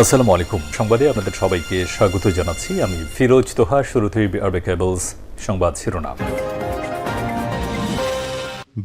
আসসালামু আলাইকুম। সংবাদে আপনাদের সবাইকে স্বাগত জানাচ্ছি। আমি ফিরোজ তোহা। শুরুতেই আরবে কেবলস সংবাদ শিরোনাম।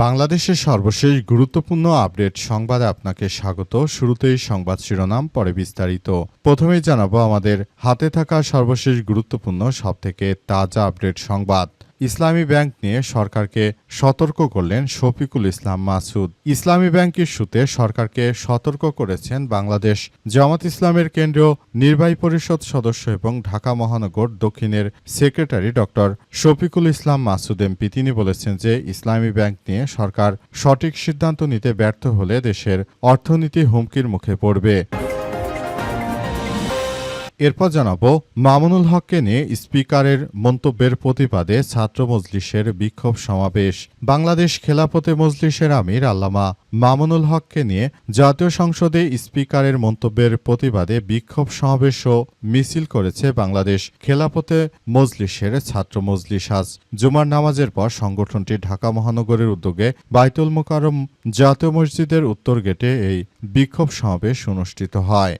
বাংলাদেশের সর্বশেষ গুরুত্বপূর্ণ আপডেট সংবাদে আপনাকে স্বাগত। শুরুতেই সংবাদ শিরোনাম, পরে বিস্তারিত। প্রথমেই জানাবো আমাদের হাতে থাকা সর্বশেষ গুরুত্বপূর্ণ সবথেকে তাজা আপডেট সংবাদ। ইসলামী ব্যাংক নিয়ে সরকারকে সতর্ক করলেন শফিকুল ইসলাম মাসুদ। ইসলামী ব্যাংক ইস্যুতে সরকারকে সতর্ক করেছেন বাংলাদেশ জামাত ইসলামের কেন্দ্রীয় নির্বাহী পরিষদ সদস্য এবং ঢাকা মহানগর দক্ষিণের secretary doctor Shafiqul Islam Masud MP. তিনি বলেছেন যে ইসলামী ব্যাংক নিয়ে সরকার সঠিক সিদ্ধান্ত নিতে ব্যর্থ হলে দেশের অর্থনীতি হুমকির মুখে পড়বে। এরপর জানাবো মামুনুল হককে নিয়ে স্পিকারের মন্তব্যের প্রতিবাদে ছাত্র মজলিসের বিক্ষোভ সমাবেশ। বাংলাদেশ খেলাফতে মজলিসের আমির আল্লামা মামুনুল হককে নিয়ে জাতীয় সংসদে স্পিকারের মন্তব্যের প্রতিবাদে বিক্ষোভ সমাবেশ ও মিছিল করেছে বাংলাদেশ খেলাফতে মজলিসের ছাত্র মজলিস। আজ জুমার নামাজের পর সংগঠনটি ঢাকা মহানগরের উদ্যোগে বাইতুল মোকাররম জাতীয় মসজিদের উত্তর গেটে এই বিক্ষোভ সমাবেশ অনুষ্ঠিত হয়।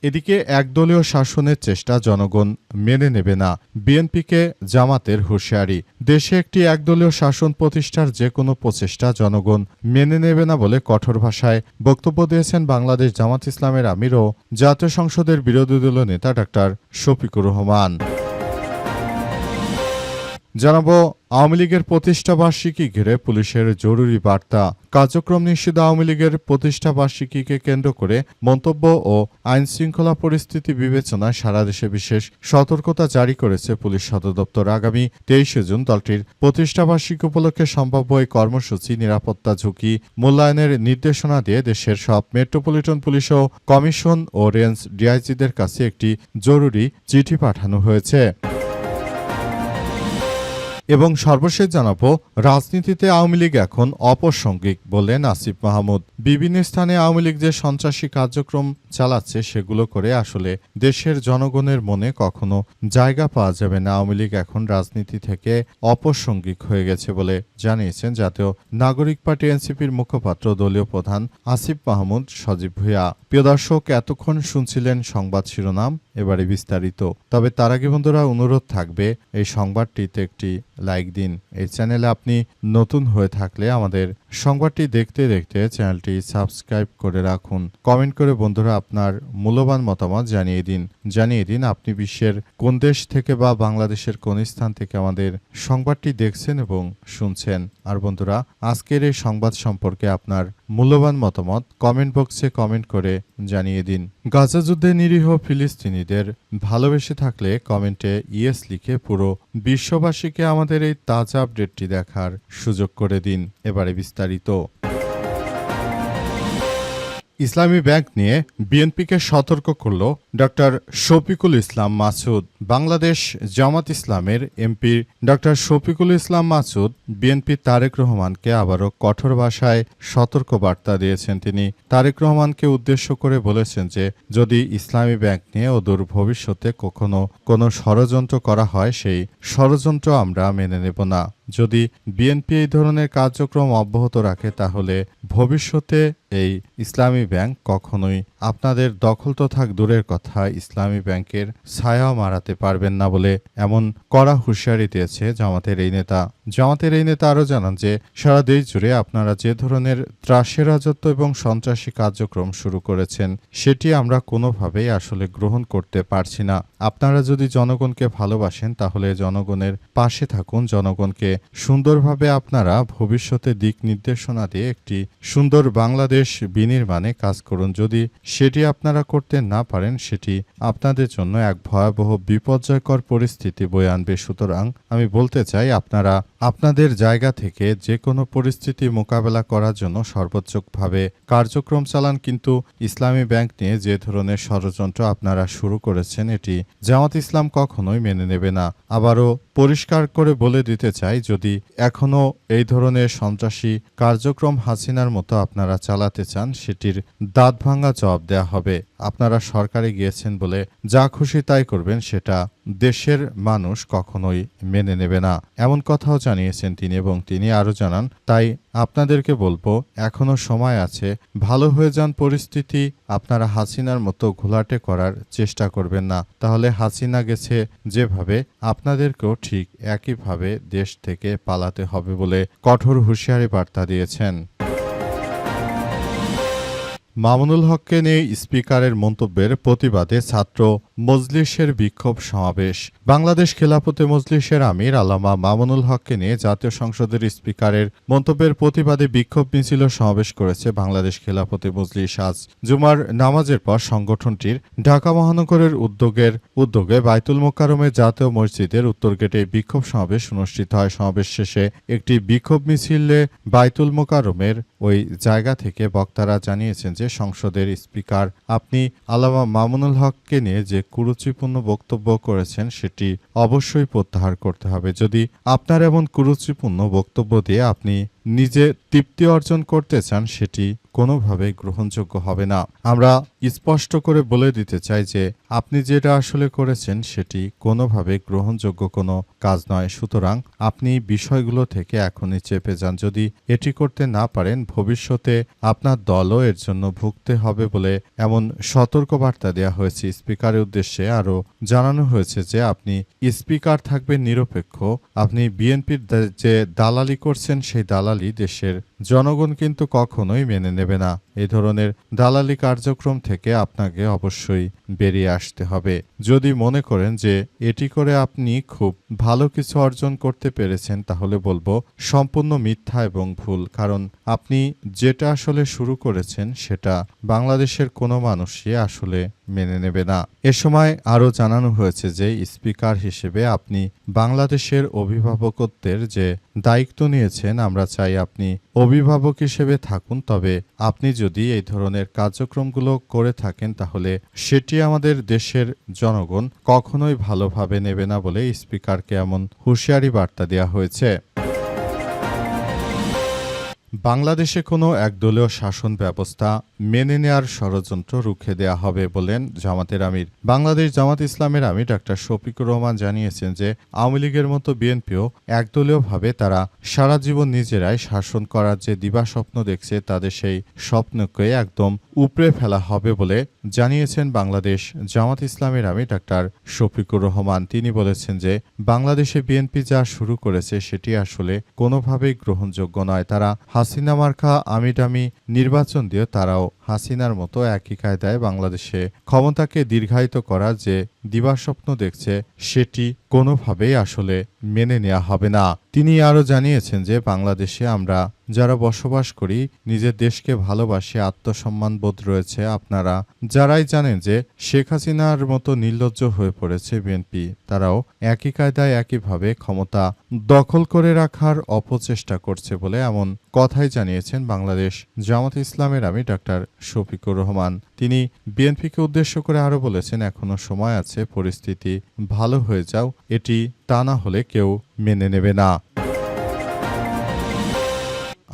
এদিকে একদলীয় শাসনের চেষ্টা জনগণ মেনে নেবে না, বিএনপিকে জামাতের হুঁশিয়ারি। দেশে একটি একদলীয় শাসন প্রতিষ্ঠার যে কোনো প্রচেষ্টা জনগণ মেনে নেবে না বলে কঠোর ভাষায় বক্তব্য দিয়েছেন বাংলাদেশ জামাত ইসলামের আমির ও জাতীয় সংসদের বিরোধী দলীয় নেতা ডাক্তার শফিকুর রহমান। জানাবো আওয়ামী লীগের প্রতিষ্ঠাবার্ষিকী ঘিরে পুলিশের জরুরি বার্তা। কার্যক্রম নিষিদ্ধ আওয়ামী লীগের প্রতিষ্ঠাবার্ষিকীকে কেন্দ্র করে মন্তব্য ও আইন শৃঙ্খলা পরিস্থিতি বিবেচনায় সারা দেশে বিশেষ সতর্কতা জারি করেছে পুলিশ সদর দপ্তর। আগামী 23 জুন দলটির প্রতিষ্ঠাবার্ষিকী উপলক্ষে সম্ভাব্য এই কর্মসূচি নিরাপত্তা ঝুঁকি মূল্যায়নের নির্দেশনা দিয়ে দেশের সব মেট্রোপলিটন পুলিশ ও কমিশন ও রেঞ্জ ডিআইজিদের কাছে একটি জরুরি চিঠি পাঠানো হয়েছে। এবং সর্বশেষ জানাবো রাজনীতিতে আওয়ামী লীগ এখন অপ্রাসঙ্গিক বললেন আসিফ মাহমুদ। বিভিন্ন স্থানে আওয়ামী লীগ যে সন্ত্রাসী কার্যক্রম চালাচ্ছে সেগুলো করে আসলে দেশের জনগণের মনে কখনো জায়গা পাওয়া যাবে না। আওয়ামী লীগ এখন রাজনীতি থেকে অপ্রাসঙ্গিক হয়ে গেছে বলে জানিয়েছেন জাতীয় নাগরিক পার্টি এনসিপির মুখপাত্র দলীয় প্রধান আসিফ মাহমুদ সজীব ভুঁইয়া। প্রিয় দর্শক, এতক্ষণ শুনছিলেন সংবাদ শিরোনাম, এবারে বিস্তারিত। তবে তার আগে বন্ধুরা অনুরোধ থাকবে এই সংবাদটিতে একটি লাইক দিন। এই চ্যানেলে আপনি নতুন হয়ে থাকলে আমাদের সংবাদটি দেখতে দেখতে চ্যানেলটি সাবস্ক্রাইব করে রাখুন। কমেন্ট করে বন্ধুরা আপনার মূল্যবান মতামত জানিয়ে দিন আপনি বিশ্বের কোন দেশ থেকে বা বাংলাদেশের কোন স্থান থেকে আমাদের সংবাদটি দেখছেন এবং শুনছেন। আর বন্ধুরা, আজকের এই সংবাদ সম্পর্কে আপনার মূল্যবান মতামত কমেন্ট বক্সে কমেন্ট করে জানিয়ে দিন। গাজা যুদ্ধে নিরীহ ফিলিস্তিনিদের ভালোবেসে থাকলে কমেন্টে ইয়েস লিখে পুরো বিশ্ববাসীকে আমাদের এই তাজা আপডেটটি দেখার সুযোগ করে দিন। এবারে বিস্তারিত। ইসলামী ব্যাংক নিয়ে বিএনপিকে সতর্ক করল ডক্টর শফিকুল ইসলাম মাসুদ। বাংলাদেশ জামাত ইসলামের MP doctor Shafiqul Islam Masud BNP Tarique রহমানকে আবারও কঠোর ভাষায় সতর্ক বার্তা দিয়েছেন। তিনি তারেক রহমানকে উদ্দেশ্য করে বলেছেন যে যদি ইসলামী ব্যাংক নিয়ে অদূর ভবিষ্যতে কখনো কোনো ষড়যন্ত্র করা হয় সেই ষড়যন্ত্র আমরা মেনে নেব না। যদি বিএনপি এই ধরনের কার্যক্রম অব্যাহত রাখে তাহলে ভবিষ্যতে এই ইসলামী ব্যাংক কখনোই আপনাদের দখল তো থাক দূরের কথা, ইসলামী ব্যাংকের ছায়াও মারাতে পারবেন না বলে এমন কড়া হুঁশিয়ারি দিয়েছে জামাতের এই নেতা। জামাতের এই নেতা আরও জানান যে সারা দেশ জুড়ে আপনারা যে ধরনের ত্রাসের রাজত্ব এবং সন্ত্রাসী কার্যক্রম শুরু করেছেন সেটি আমরা কোনোভাবেই আসলে গ্রহণ করতে পারছি না। আপনারা যদি জনগণকে ভালোবাসেন তাহলে জনগণের পাশে থাকুন, জনগণকে সুন্দরভাবে আপনারা ভবিষ্যতে দিক নির্দেশনা দিয়ে একটি সুন্দর বাংলাদেশ বিনির্মাণে কাজ করুন। যদি সেটি আপনারা করতে না পারেন সেটি আপনাদের জন্য এক ভয়াবহ বিপর্যয়কর পরিস্থিতি বয়ে আনবে। সুতরাং আমি বলতে চাই আপনারা আপনাদের জায়গা থেকে যে কোনো পরিস্থিতি মোকাবেলা করার জন্য সর্বোচ্চভাবে কার্যক্রম চালান, কিন্তু ইসলামী ব্যাংক নিয়ে যে ধরনের ষড়যন্ত্র আপনারা শুরু করেছেন এটি জামাত ইসলাম কখনোই মেনে নেবে না। আবারও পরিষ্কার করে বলে দিতে চাই, যদি এখনো এই ধরনের সন্ত্রাসী কার্যক্রম হাসিনার মতো আপনারা চালাতে চান সেটির দাঁত ভাঙা জবাব দেয়া হবে। আপনারা সরকারে গিয়েছেন বলে যা খুশি তাই করবেন সেটা দেশের মানুষ কখনোই মেনে নেবে না, এমন কথাও জানিয়েছেন তিনি। এবং তিনি আরও জানান, তাই আপনাদেরকে বলবো, এখনো সময় আছে, ভালো হয়ে যান পরিস্থিতি। আপনারা হাসিনার মতো ঘোলাটে করার চেষ্টা করবেন না, তাহলে হাসিনা গেছে যেভাবে আপনাদেরকেও ঠিক একইভাবে দেশ থেকে পালাতে হবে বলে কঠোর হুঁশিয়ারি বার্তা দিয়েছেন। মামুনুল হককে নিয়ে স্পিকারের মন্তব্যের প্রতিবাদে ছাত্র মজলিসের বিক্ষোভ সমাবেশ। বাংলাদেশ খেলাফতে মজলিসের আমির আল্লামা মামুনুল হককে নিয়ে জাতীয় সংসদের স্পিকারের মন্তব্যের প্রতিবাদে বিক্ষোভ মিছিল সমাবেশ করেছে বাংলাদেশ খেলাফতে মজলিস। আজ জুমার নামাজের পর সংগঠনটির ঢাকা মহানগরের উদ্যোগে বাইতুল মোকাররমে জাতীয় মসজিদের উত্তর গেটে বিক্ষোভ সমাবেশ অনুষ্ঠিত হয়। সমাবেশ শেষে একটি বিক্ষোভ মিছিলে বাইতুল মোকাররমের ওই জায়গা থেকে বক্তারা জানিয়েছেন যে সংসদের স্পিকার আপনি আল্লামা মামুনুল হককে নিয়ে যে কুরুচিপূর্ণ বক্তব্য করেছেন সেটি অবশ্যই প্রত্যাহার করতে হবে। যদি আপনার এমন কুরুচিপূর্ণ বক্তব্য দিয়ে আপনি নিজে তৃপ্তি অর্জন করতে চান, সেটি কোনোভাবে গ্রহণযোগ্য হবে না। আমরা স্পষ্ট করে বলে দিতে চাই যে আপনি যেটা আসলে করেছেন সেটি কোনোভাবে গ্রহণযোগ্য কোনো কাজ নয়। সুতরাং আপনি বিষয়গুলো থেকে এখনই চেপে যান। যদি এটি করতে না পারেন, ভবিষ্যতে আপনার দলও এর জন্য ভুগতে হবে বলে এমন সতর্কবার্তা দেওয়া হয়েছে। স্পিকারের উদ্দেশ্যে আরও জানানো হয়েছে যে আপনি স্পিকার থাকবেন নিরপেক্ষ। আপনি বিএনপির যে দালালি করছেন, সেই দালালি দেশের জনগণ কিন্তু কখনোই মেনে নেবে না। এই ধরনের দালালি কার্যক্রম থেকে আপনাকে অবশ্যই বেরিয়ে আসতে হবে। যদি মনে করেন যে এটি করে আপনি খুব ভালো কিছু অর্জন করতে পেরেছেন, তাহলে বলবো সম্পূর্ণ মিথ্যা এবং ভুল। কারণ আপনি যেটা আসলে শুরু করেছেন সেটা বাংলাদেশের কোনো মানুষই আসলে মেনে নেবে না। এ সময় আরও জানানো হয়েছে যে স্পিকার হিসেবে আপনি বাংলাদেশের অভিভাবকত্বের যে দায়িত্ব নিয়েছেন, আমরা চাই আপনি অভিভাবক হিসেবে থাকুন। তবে আপনি যদি এই ধরনের কার্যক্রমগুলো করে থাকেন, তাহলে সেটি আমাদের দেশের জনগণ কখনোই ভালোভাবে নেবে না বলে স্পিকারকে এমন হুঁশিয়ারি বার্তা দেওয়া হয়েছে। বাংলাদেশে কোনো একদলীয় শাসন ব্যবস্থা মেনে নেয়ার ষড়যন্ত্র রুখে দেয়া হবে বলেন জামাতের আমির। বাংলাদেশ জামাত ইসলামের আমির ডাক্তার শফিকুর রহমান জানিয়েছেন যে আওয়ামী লীগের মতো বিএনপিও একদলীয়ভাবে তারা সারা জীবন নিজেরাই শাসন করার যে দিবাস্বপ্ন দেখছে, তাদের সেই স্বপ্নকে একদম উপড়ে ফেলা হবে বলে জানিয়েছেন বাংলাদেশ জামাত ইসলামের আমির ডাক্তার শফিকুর রহমান। তিনি বলেছেন যে বাংলাদেশে বিএনপি যা শুরু করেছে সেটি আসলে কোনোভাবেই গ্রহণযোগ্য নয়। তারা হাসিনা মার্কা আমিডামি নির্বাচন দিয়ে তারাও হাসিনার মতো একই কায়দায় বাংলাদেশে ক্ষমতাকে দীর্ঘায়িত করার যে দিবাস্বপ্ন দেখছে, সেটি কোনোভাবেই আসলে মেনে নেওয়া হবে না। তিনি আরও জানিয়েছেন যে বাংলাদেশে আমরা যারা বসবাস করি, নিজের দেশকে ভালোবাসি, আত্মসম্মান বোধ রয়েছে। আপনারা যারাই জানেন যে শেখ হাসিনার মতো নির্লজ্জ হয়ে পড়েছে বিএনপি, তারাও একই কায়দায় একইভাবে ক্ষমতা দখল করে রাখার অপচেষ্টা করছে বলে এমন কথাই জানিয়েছেন বাংলাদেশ জামাত ইসলামের আমির ডাক্তার শফিকুর রহমান। তিনি বিএনপিকে উদ্দেশ্য করে আরও বলেছেন, এখনো সময় আছে, পরিস্থিতি ভালো হয়ে যাও, এটি তা না হলে কেউ মেনে নেবে না।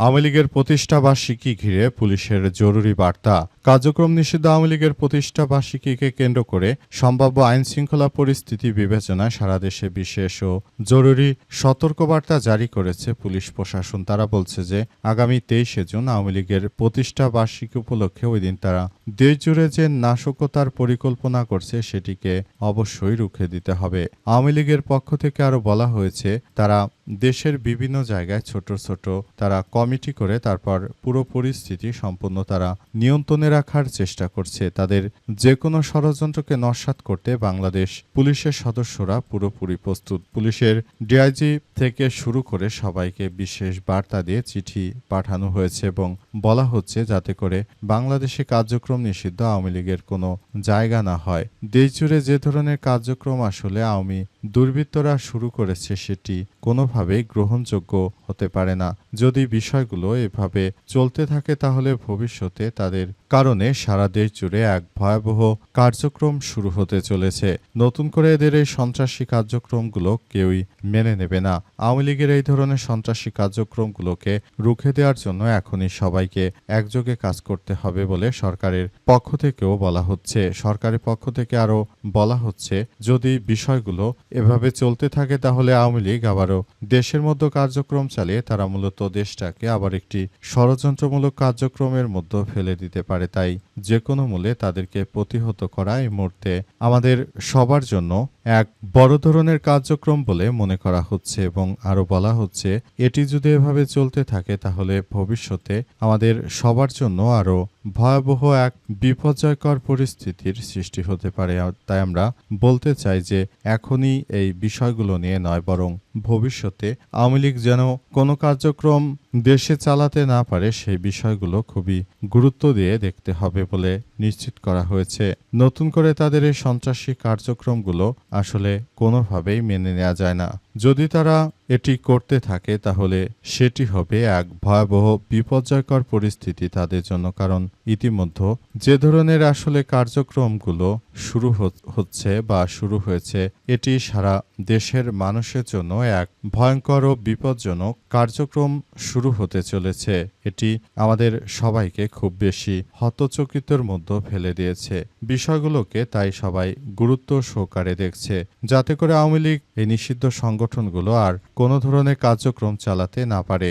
আওয়ামী লীগের প্রতিষ্ঠাবার্ষিকী ঘিরে পুলিশের জরুরি বার্তা। কার্যক্রম নিষিদ্ধ আওয়ামী লীগের প্রতিষ্ঠাবার্ষিকীকে কেন্দ্র করে সম্ভাব্য আইনশৃঙ্খলা পরিস্থিতি বিবেচনায় সারা দেশে বিশেষ ও জরুরি সতর্কবার্তা জারি করেছে পুলিশ প্রশাসন। তারা বলছে যে আগামী 23শে জুন আওয়ামী লীগের প্রতিষ্ঠাবার্ষিকী উপলক্ষে ওই দিন তারা দেশজুড়ে যে নাশকতার পরিকল্পনা করছে সেটিকে অবশ্যই রুখে দিতে হবে। আওয়ামী লীগের পক্ষ থেকে আরও বলা হয়েছে, তারা দেশের বিভিন্ন জায়গায় ছোট ছোট তারা কমিটি করে তারপর পুরো পরিস্থিতি সম্পূর্ণ তারা নিয়ন্ত্রণে রাখার চেষ্টা করছে। তাদের যে কোনো ষড়যন্ত্রকে নস্যাৎ করতে বাংলাদেশ পুলিশের সদস্যরা পুরোপুরি প্রস্তুত। পুলিশের ডিআইজি থেকে শুরু করে সবাইকে বিশেষ বার্তা দিয়ে চিঠি পাঠানো হয়েছে এবং বলা হচ্ছে যাতে করে বাংলাদেশে কার্যক্রম নিষিদ্ধ আওয়ামী লীগের কোনো জায়গা না হয়। দেশজুড়ে যে ধরনের কার্যক্রম আসলে আওয়ামী দুর্বৃত্তরা শুরু করেছে সেটি কোনোভাবেই গ্রহণযোগ্য হতে পারে না। যদি বিষয়গুলো এভাবে চলতে থাকে তাহলে ভবিষ্যতে তাদের কারণে সারা দেশ জুড়ে এক ভয়াবহ কার্যক্রম শুরু হতে চলেছে। নতুন করে এদের এই সন্ত্রাসী কার্যক্রমগুলো কেউই মেনে নেবে না। আওয়ামী লীগের এই ধরনের সন্ত্রাসী কার্যক্রমগুলোকে রুখে দেওয়ার জন্য এখনই সবাইকে একযোগে কাজ করতে হবে বলে সরকারের পক্ষ থেকেও বলা হচ্ছে। সরকারের পক্ষ থেকে আরও বলা হচ্ছে, যদি বিষয়গুলো এভাবে চলতে থাকে তাহলে আওয়ামী লীগ আবারও দেশের মধ্যে কার্যক্রম চালিয়ে তারা মূলত দেশটাকে আবার একটি ষড়যন্ত্রমূলক কার্যক্রমের মধ্যে ফেলে দিতে পারে। তাই যে কোনো মূল্যে তাদেরকে প্রতিহত করা এই মুহূর্তে আমাদের সবার জন্য এক বড় ধরনের কার্যক্রম বলে মনে করা হচ্ছে এবং আরও বলা হচ্ছে, এটি যদি এভাবে চলতে থাকে তাহলে ভবিষ্যতে আমাদের সবার জন্য আরও ভয়াবহ এক বিপর্যয়কর পরিস্থিতির সৃষ্টি হতে পারে। তাই আমরা বলতে চাই যে এখনই এই বিষয়গুলো নিয়ে নয়, বরং ভবিষ্যতে আওয়ামী লীগ যেন কোনো কার্যক্রম দেশে চালাতে না পারে সেই বিষয়গুলো খুবই গুরুত্ব দিয়ে দেখতে হবে বলে নিশ্চিত করা হয়েছে। নতুন করে তাদের এই সন্ত্রাসী কার্যক্রমগুলো আসলে কোনোভাবেই মেনে নেওয়া যায় না। যদি তারা এটি করতে থাকে তাহলে সেটি হবে এক ভয়াবহ বিপর্যয়কর পরিস্থিতি তাদের জন্য। কারণ ইতিমধ্যে যে ধরনের আসলে কার্যক্রমগুলো শুরু হচ্ছে বা শুরু হয়েছে, এটি সারা দেশের মানুষের জন্য এক ভয়ঙ্কর ও বিপজ্জনক কার্যক্রম শুরু হতে চলেছে। এটি আমাদের সবাইকে খুব বেশি হতচকিতের মধ্যে ফেলে দিয়েছে। বিষয়গুলোকে তাই সবাই গুরুত্ব সহকারে দেখছে, যাতে করে আওয়ামী লীগ এই নিষিদ্ধ সংগঠনগুলো আর কোনো ধরনের কার্যক্রম চালাতে না পারে।